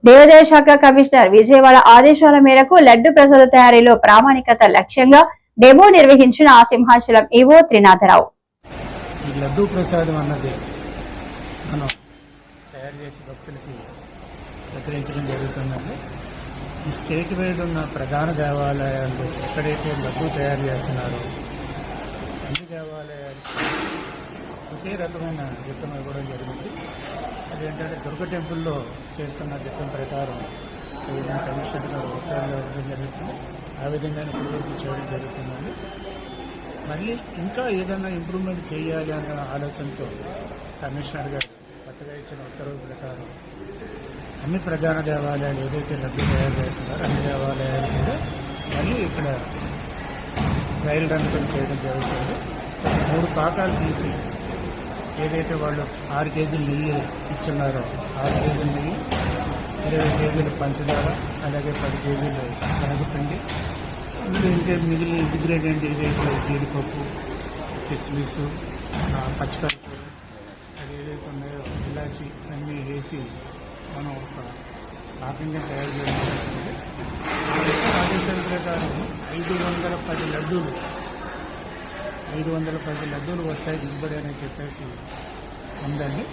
దేవాదాయ శాఖ కమిషనర్ విజయవాడ ఆదేశాల మేరకు లడ్డు ప్రసాద తయారీలో ప్రామాణికత లక్ష్యంగా డెమో నిర్వహించిన సింహాచలం ఈవో త్రినాథరావు. ఈ లడ్డు ప్రసాదం అన్నది మనం తయారు చేసి భక్తులకి వితరించడం జరుగుతుందండి. ఈ స్టేట్ వైడ్ ఉన్న ప్రధాన దేవాలయాల్లో ఎక్కడైతే లడ్డు తయారు చేస్తున్నారో అన్ని దేవాలయాలకి ఒకే రకమైన దిట్టం ఇవ్వడం జరిగింది. అదేంటంటే దుర్గ టెంపుల్లో చేస్తున్న దిట్టం ప్రకారం చేయడం కమిషనర్ గారు ఉత్తర్వులు ఇవ్వడం జరుగుతుంది. ఆ విధంగానే ఇప్పుడు చేయడం జరుగుతుందండి. మళ్ళీ ఇంకా ఏదైనా ఇంప్రూవ్మెంట్ చేయాలి అన్న ఆలోచనతో కమిషనర్ గారు కొత్తగా ఇచ్చిన ఉత్తర్వుల ప్రకారం అన్ని ప్రధాన దేవాలయాలు ఏదైతే లడ్డు తయారు చేస్తున్నారో అన్ని దేవాలయాలు కూడా మళ్ళీ ఇక్కడ ట్రయల్ రన్ చేయడం జరుగుతుంది. 3 పాకాలు తీసి ఏదైతే వాళ్ళు 6 కేజీలు నెయ్యి ఇచ్చున్నారో 6 కేజీలు నెయ్యి, 20 కేజీలు పంచదార, అలాగే 10 కేజీలు శనగపిండి, అందులో ఇంకా మిగిలిన ఇంటిగ్రేడియంట్ ఏదైతే జీడిపప్పు, కిస్మిస్, పచ్చికర్పూరం అది ఏదైతే ఉన్నాయో ఇలాచి అన్నీ వేసి మనం ఒక పాకంగా తయారు చేయడం జరుగుతుంది. ఆదేశాల ప్రకారం 510 లడ్డూలు వస్తాయి దిగుబడి అని చెప్పేసి ఉందండి.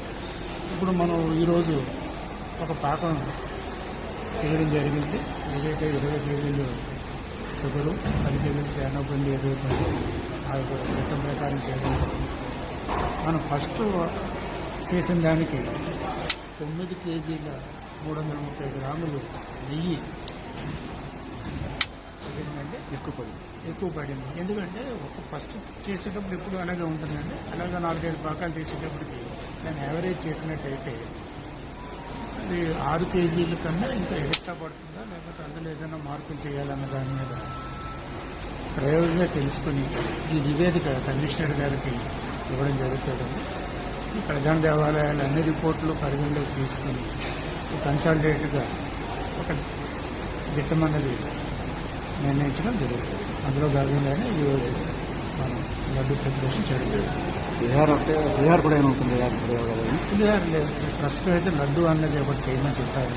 ఇప్పుడు మనం ఈరోజు ఒక పాకం తీయడం జరిగింది. ఏదైతే 20 కేజీలు షుగరు, 10 కేజీలు శనగపిండి ఏదైతే ఆ చట్టం ప్రకారం చేయడం జరిగింది. మనం ఫస్ట్ చేసిన దానికి 9 కేజీల 330 గ్రాములు నెయ్యి ఏంటంటే ఎక్కువ పడింది. ఎందుకంటే ఒక ఫస్ట్ చేసేటప్పుడు ఎప్పుడు అలాగే ఉంటుందండి. అలాగే 4-5 పాకాలు తీసేటప్పటికి దాన్ని యావరేజ్ చేసినట్టయితే అది 6 కేజీల కన్నా ఇంకా ఎక్స్ట్రా పడుతుందా లేకపోతే అందులో ఏదైనా మార్పులు చేయాలన్న దాని మీద ప్రయోగంగా తెలుసుకుని ఈ నివేదిక కమిషనర్ గారికి ఇవ్వడం జరుగుతుందండి. ఈ ప్రధాన దేవాలయాలు అన్ని రిపోర్టులు పరిగణలోకి తీసుకుని కన్సల్టేట్గా ఒక దిట్టమన్నది నిర్ణయించడం జరుగుతుంది. అందులో భాగంగానే ఈరోజు మనం లడ్డు ప్రిపరేషన్ చేయడం జరుగుతుంది. బీహార్ కూడా ఏమవుతుంది? బీహార్ లేదు, ప్రస్తుతం అయితే లడ్డు అన్నది ఒకటి చేయమని చెప్పారు.